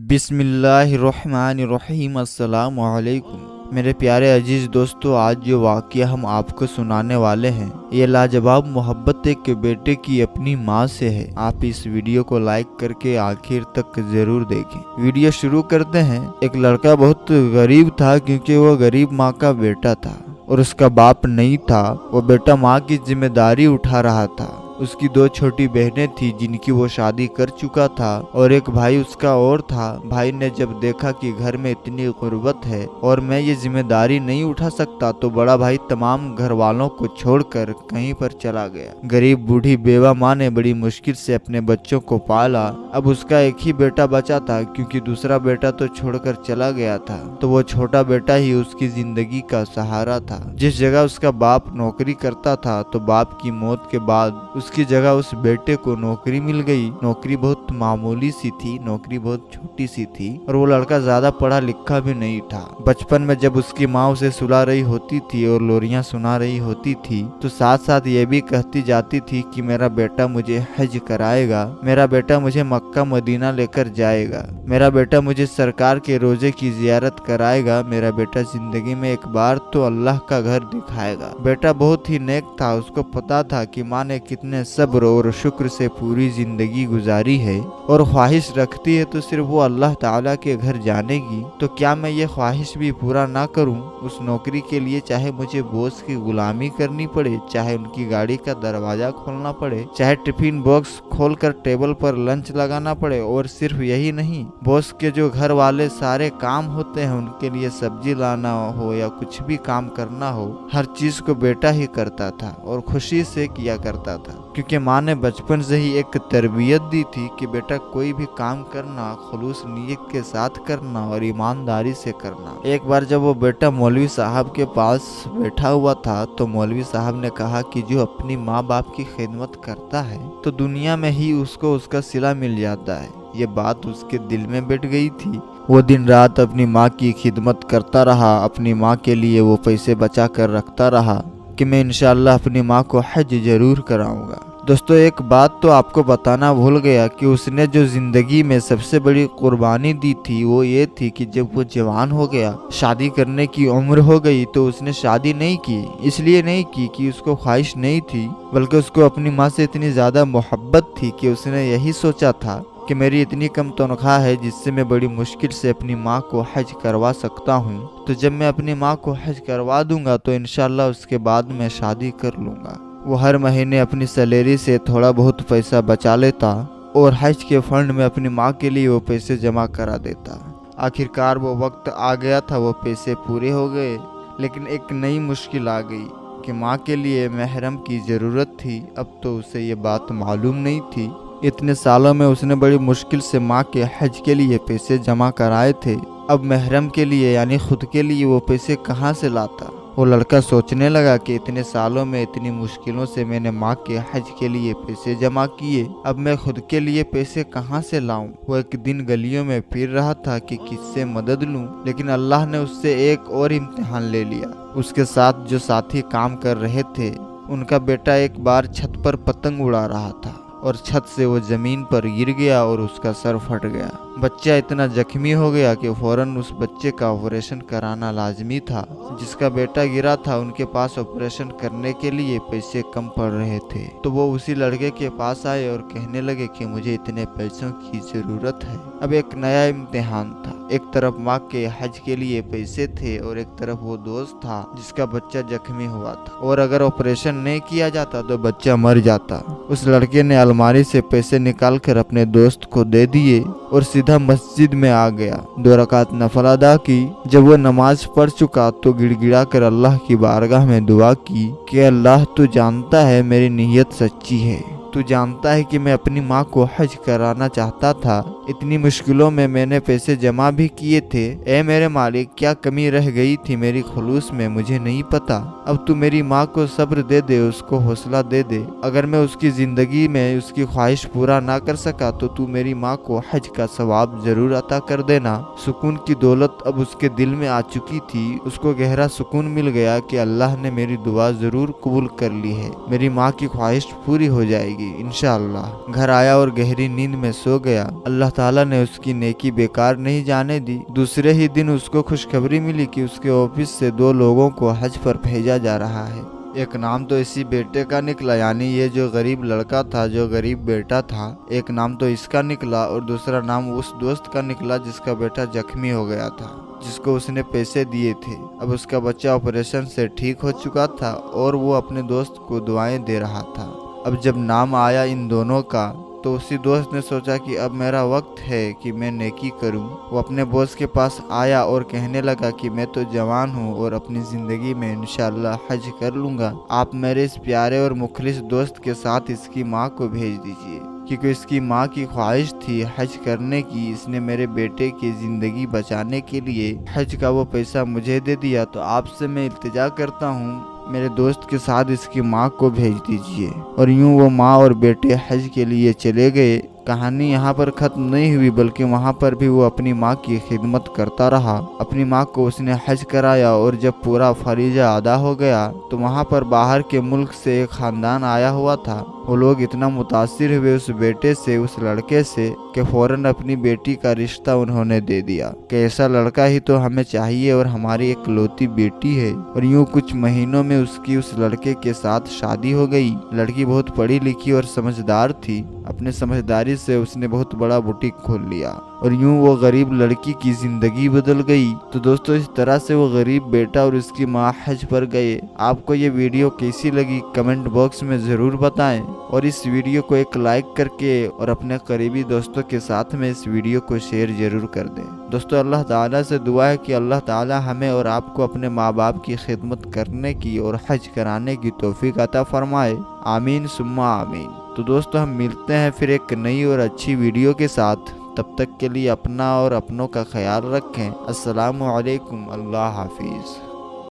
बिस्मिल्लाहिर्रहमानिर्रहीम। अस्सलाम वालेकुम मेरे प्यारे अजीज दोस्तों, आज जो वाक़या हम आपको सुनाने वाले हैं ये लाजवाब मोहब्बत एक बेटे की अपनी माँ से है। आप इस वीडियो को लाइक करके आखिर तक जरूर देखें। वीडियो शुरू करते हैं। एक लड़का बहुत गरीब था क्योंकि वो गरीब माँ का बेटा था और उसका बाप नहीं था। वो बेटा माँ की जिम्मेदारी उठा रहा था। उसकी दो छोटी बहनें थी जिनकी वो शादी कर चुका था और एक भाई उसका और था। भाई ने जब देखा कि घर में इतनी गुर्बत है और मैं ये जिम्मेदारी नहीं उठा सकता तो बड़ा भाई तमाम घर वालों को छोड़कर कहीं पर चला गया। गरीब बूढ़ी बेवा माँ ने बड़ी मुश्किल से अपने बच्चों को पाला। अब उसका एक ही बेटा बचा था क्योंकि दूसरा बेटा तो छोड़कर चला गया था, तो वो छोटा बेटा ही उसकी जिंदगी का सहारा था। जिस जगह उसका बाप नौकरी करता था तो बाप की मौत के बाद उसकी जगह उस बेटे को नौकरी मिल गई। नौकरी बहुत मामूली सी थी, नौकरी बहुत छोटी सी थी और वो लड़का ज्यादा पढ़ा लिखा भी नहीं था। बचपन में जब उसकी माँ उसे सुला रही होती थी और लोरियां सुना रही होती थी तो साथ साथ ये भी कहती जाती थी कि मेरा बेटा मुझे हज कराएगा, मेरा बेटा मुझे मक्का मदीना लेकर जाएगा, मेरा बेटा मुझे सरकार के रोजे की जियारत कराएगा, मेरा बेटा जिंदगी में एक बार तो अल्लाह का घर दिखाएगा। बेटा बहुत ही नेक था। उसको पता था कि माँ ने कितने सब्र और शुक्र से पूरी जिंदगी गुजारी है और ख्वाहिश रखती है तो सिर्फ वो अल्लाह ताला के घर जाने की। तो क्या मैं ये ख्वाहिश भी पूरा ना करूं? उस नौकरी के लिए चाहे मुझे बॉस की गुलामी करनी पड़े, चाहे उनकी गाड़ी का दरवाजा खोलना पड़े, चाहे टिफिन बॉक्स खोलकर टेबल पर लंच लगाना पड़े। और सिर्फ यही नहीं, बॉस के जो घर वाले सारे काम होते हैं उनके लिए सब्जी लाना हो या कुछ भी काम करना हो, हर चीज को बेटा ही करता था और खुशी से किया करता था क्योंकि माँ ने बचपन से ही एक तरबियत दी थी कि बेटा कोई भी काम करना खुलूस नीयत के साथ करना और ईमानदारी से करना। एक बार जब वो बेटा मौलवी साहब के पास बैठा हुआ था तो मौलवी साहब ने कहा कि जो अपनी माँ बाप की खिदमत करता है तो दुनिया में ही उसको उसका सिला मिल जाता है। ये बात उसके दिल में बैठ गई थी। वो दिन रात अपनी माँ की खिदमत करता रहा। अपनी माँ के लिए वो पैसे बचा कर रखता रहा कि मैं इंशाअल्लाह अपनी माँ को हज जरूर कराऊंगा। दोस्तों, एक बात तो आपको बताना भूल गया कि उसने जो जिंदगी में सबसे बड़ी कुर्बानी दी थी वो ये थी कि जब वो जवान हो गया, शादी करने की उम्र हो गई, तो उसने शादी नहीं की। इसलिए नहीं की कि उसको ख्वाहिश नहीं थी, बल्कि उसको अपनी माँ से इतनी ज्यादा मोहब्बत थी कि उसने यही सोचा था कि मेरी इतनी कम तनख्वाह है जिससे मैं बड़ी मुश्किल से अपनी माँ को हज करवा सकता हूँ, तो जब मैं अपनी माँ को हज करवा दूंगा तो इंशाल्लाह उसके बाद मैं शादी कर लूँगा। वो हर महीने अपनी सैलरी से थोड़ा बहुत पैसा बचा लेता और हज के फंड में अपनी माँ के लिए वो पैसे जमा करा देता। आखिरकार वो वक्त आ गया था, वो पैसे पूरे हो गए, लेकिन एक नई मुश्किल आ गई कि माँ के लिए महरम की ज़रूरत थी। अब तो उसे ये बात मालूम नहीं थी। इतने सालों में उसने बड़ी मुश्किल से माँ के हज के लिए पैसे जमा कराए थे। अब महरम के लिए यानी खुद के लिए वो पैसे कहाँ से लाता? वो लड़का सोचने लगा कि इतने सालों में इतनी मुश्किलों से मैंने माँ के हज के लिए पैसे जमा किए, अब मैं खुद के लिए पैसे कहाँ से लाऊं? वो एक दिन गलियों में फिर रहा था कि किससे मदद लूं, लेकिन अल्लाह ने उससे एक और इम्तिहान ले लिया। उसके साथ जो साथी काम कर रहे थे उनका बेटा एक बार छत पर पतंग उड़ा रहा था और छत से वो जमीन पर गिर गया और उसका सर फट गया। बच्चा इतना जख्मी हो गया कि फौरन उस बच्चे का ऑपरेशन कराना लाजमी था। जिसका बेटा गिरा था उनके पास ऑपरेशन करने के लिए पैसे कम पड़ रहे थे, तो वो उसी लड़के के पास आए और कहने लगे कि मुझे इतने पैसों की जरूरत है। अब एक नया इम्तिहान था। एक तरफ माँ के हज के लिए पैसे थे और एक तरफ वो दोस्त था जिसका बच्चा जख्मी हुआ था और अगर ऑपरेशन नहीं किया जाता तो बच्चा मर जाता। उस लड़के ने अलमारी से पैसे निकाल कर अपने दोस्त को दे दिए और सीधा मस्जिद में आ गया। 2 रकात नफल अदा की। जब वो नमाज पढ़ चुका तो गिड़गिड़ा कर अल्लाह की बारगाह में दुआ की कि अल्लाह तू जानता है मेरी नीयत सच्ची है, तू जानता है कि मैं अपनी माँ को हज कराना चाहता था। इतनी मुश्किलों में मैंने पैसे जमा भी किए थे। ए मेरे मालिक, क्या कमी रह गई थी मेरी खुलूस में मुझे नहीं पता। अब तू मेरी माँ को सब्र दे दे, उसको हौसला दे दे। अगर मैं उसकी जिंदगी में उसकी ख्वाहिश पूरा ना कर सका तो तू मेरी माँ को हज का सवाब जरूर अता कर देना। सुकून की दौलत अब उसके दिल में आ चुकी थी। उसको गहरा सुकून मिल गया कि अल्लाह ने मेरी दुआ जरूर कबूल कर ली है, मेरी माँ की ख्वाहिश पूरी हो जाएगी इंशाअल्लाह। घर आया और गहरी नींद में सो गया। अल्लाह ताला ने उसकी नेकी बेकार नहीं जाने दी। दूसरे ही दिन उसको खुशखबरी मिली कि उसके ऑफिस से 2 लोगों को हज पर भेजा जा रहा है। एक नाम तो इसी बेटे का निकला, यानी ये जो गरीब लड़का था, जो गरीब बेटा था, एक नाम तो इसका निकला और दूसरा नाम उस दोस्त का निकला जिसका बेटा जख्मी हो गया था, जिसको उसने पैसे दिए थे। अब उसका बच्चा ऑपरेशन से ठीक हो चुका था और वो अपने दोस्त को दुआएं दे रहा था। अब जब नाम आया इन दोनों का तो उसी दोस्त ने सोचा कि अब मेरा वक्त है कि मैं नेकी करूं। वो अपने बॉस के पास आया और कहने लगा कि मैं तो जवान हूं और अपनी ज़िंदगी में इंशाअल्लाह हज कर लूँगा। आप मेरे इस प्यारे और मुखलिस दोस्त के साथ इसकी माँ को भेज दीजिए, क्योंकि इसकी माँ की ख्वाहिश थी हज करने की। इसने मेरे बेटे की ज़िंदगी बचाने के लिए हज का वो पैसा मुझे दे दिया, तो आपसे मैं इल्तिजा करता हूँ मेरे दोस्त के साथ इसकी माँ को भेज दीजिए। और यूं वो माँ और बेटे हज के लिए चले गए। कहानी यहाँ पर ख़त्म नहीं हुई, बल्कि वहाँ पर भी वो अपनी माँ की खिदमत करता रहा। अपनी माँ को उसने हज कराया और जब पूरा फरीजा अदा हो गया तो वहाँ पर बाहर के मुल्क से एक ख़ानदान आया हुआ था। वो लोग इतना मुतासिर हुए उस बेटे से, उस लड़के से, कि फ़ौरन अपनी बेटी का रिश्ता उन्होंने दे दिया कि ऐसा लड़का ही तो हमें चाहिए और हमारी इकलौती बेटी है। और यूँ कुछ महीनों में उसकी उस लड़के के साथ शादी हो गई। लड़की बहुत पढ़ी लिखी और समझदार थी। अपने समझदारी से उसने बहुत बड़ा बुटीक खोल लिया और यूं वो गरीब लड़की की जिंदगी बदल गई। तो दोस्तों, इस तरह से वो गरीब बेटा और उसकी माँ हज पर गए। आपको ये वीडियो कैसी लगी कमेंट बॉक्स में ज़रूर बताएं और इस वीडियो को एक लाइक करके और अपने करीबी दोस्तों के साथ में इस वीडियो को शेयर जरूर कर दें। दोस्तों, अल्लाह ताला से दुआ है कि अल्लाह ताला हमें और आपको अपने माँ बाप की खिदमत करने की और हज कराने की तौफीक अता फरमाए। आमीन सुम्मा आमीन। तो दोस्तों, हम मिलते हैं फिर एक नई और अच्छी वीडियो के साथ। तब तक के लिए अपना और अपनों का ख्याल रखें। अस्सलामु अलैकुम। अल्लाह हाफिज़।